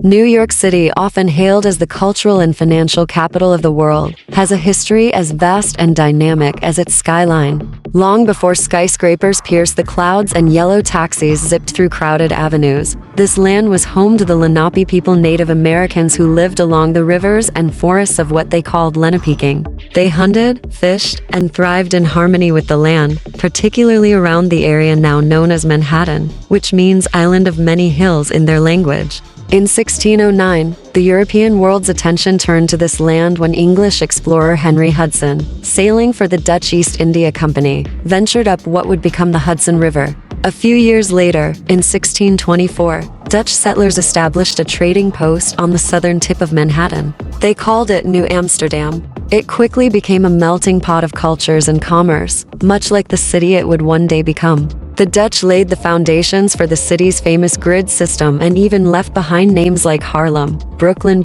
New York City, often hailed as the cultural and financial capital of the world, has a history as vast and dynamic as its skyline. Long before skyscrapers pierced the clouds and yellow taxis zipped through crowded avenues, this land was home to the Lenape people, Native Americans who lived along the rivers and forests of what they called Lenapeaking. They hunted, fished, and thrived in harmony with the land, particularly around the area now known as Manhattan, which means Island of Many Hills in their language. In 1609, the European world's attention turned to this land when English explorer Henry Hudson, sailing for the Dutch East India Company, ventured up what would become the Hudson River. A few years later, in 1624, Dutch settlers established a trading post on the southern tip of Manhattan. They called it New Amsterdam. It quickly became a melting pot of cultures and commerce, much like the city it would one day become. The Dutch laid the foundations for the city's famous grid system and even left behind names like Harlem, Brooklyn,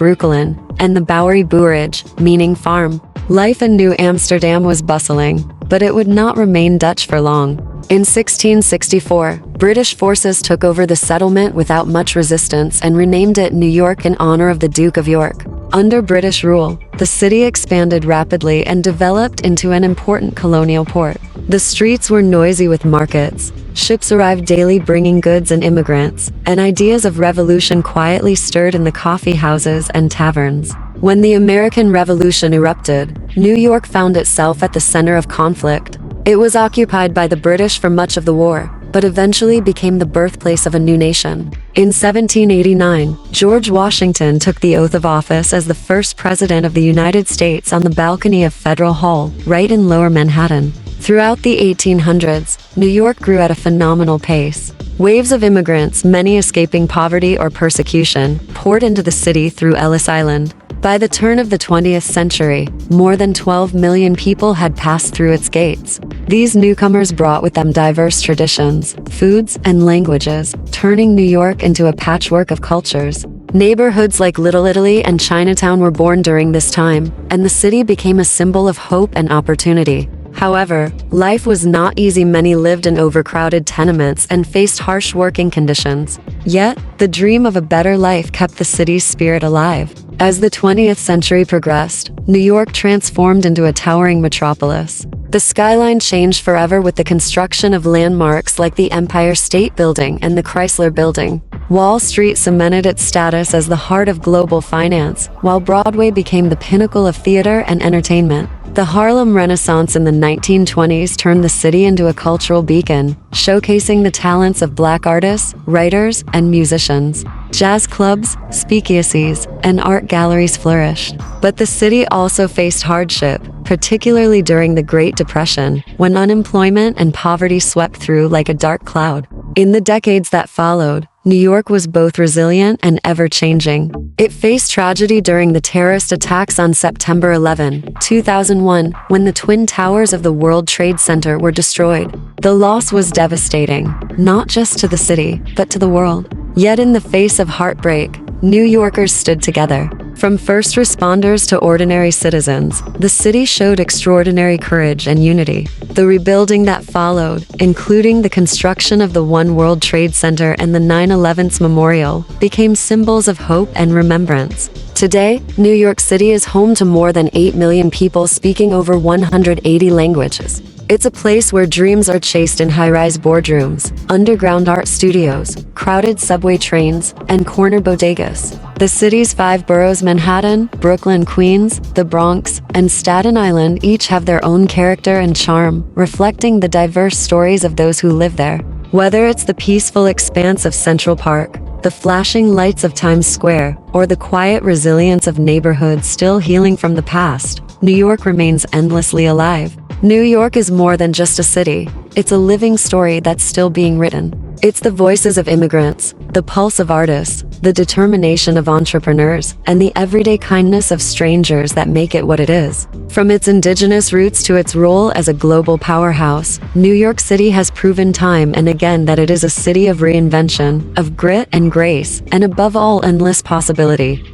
and the Bowery Boerage, meaning farm. Life in New Amsterdam was bustling, but it would not remain Dutch for long. In 1664, British forces took over the settlement without much resistance and renamed it New York in honor of the Duke of York. Under British rule, the city expanded rapidly and developed into an important colonial port. The streets were noisy with markets. Ships arrived daily bringing goods and immigrants, and ideas of revolution quietly stirred in the coffee houses and taverns. When the American Revolution erupted, New York found itself at the center of conflict. It was occupied by the British for much of the war, but eventually became the birthplace of a new nation. In 1789, George Washington took the oath of office as the first president of the United States on the balcony of Federal Hall, right in Lower Manhattan. Throughout the 1800s, New York grew at a phenomenal pace. Waves of immigrants, many escaping poverty or persecution, poured into the city through Ellis Island. By the turn of the 20th century, more than 12 million people had passed through its gates. These newcomers brought with them diverse traditions, foods, and languages, turning New York into a patchwork of cultures. Neighborhoods like Little Italy and Chinatown were born during this time, and the city became a symbol of hope and opportunity. However, life was not easy. Many lived in overcrowded tenements and faced harsh working conditions. Yet, the dream of a better life kept the city's spirit alive. As the 20th century progressed, New York transformed into a towering metropolis. The skyline changed forever with the construction of landmarks like the Empire State Building and the Chrysler Building. Wall Street cemented its status as the heart of global finance, while Broadway became the pinnacle of theater and entertainment. The Harlem Renaissance in the 1920s turned the city into a cultural beacon, showcasing the talents of Black artists, writers, and musicians. Jazz clubs, speakeasies, and art galleries flourished. But the city also faced hardship, particularly during the Great Depression, when unemployment and poverty swept through like a dark cloud. In the decades that followed, New York was both resilient and ever-changing. It faced tragedy during the terrorist attacks on September 11, 2001, when the Twin Towers of the World Trade Center were destroyed. The loss was devastating, not just to the city, but to the world. Yet in the face of heartbreak, New Yorkers stood together. From first responders to ordinary citizens, the city showed extraordinary courage and unity. The rebuilding that followed, including the construction of the One World Trade Center and the 9/11 Memorial, became symbols of hope and remembrance. Today, New York City is home to more than 8 million people speaking over 180 languages. It's a place where dreams are chased in high-rise boardrooms, underground art studios, crowded subway trains, and corner bodegas. The city's 5 boroughs, Manhattan, Brooklyn, Queens, the Bronx, and Staten Island, each have their own character and charm, reflecting the diverse stories of those who live there. Whether it's the peaceful expanse of Central Park, the flashing lights of Times Square, or the quiet resilience of neighborhoods still healing from the past, New York remains endlessly alive. New York is more than just a city. It's a living story that's still being written. It's the voices of immigrants, the pulse of artists, the determination of entrepreneurs, and the everyday kindness of strangers that make it what it is. From its indigenous roots to its role as a global powerhouse, New York City has proven time and again that it is a city of reinvention, of grit and grace, and above all, endless possibility.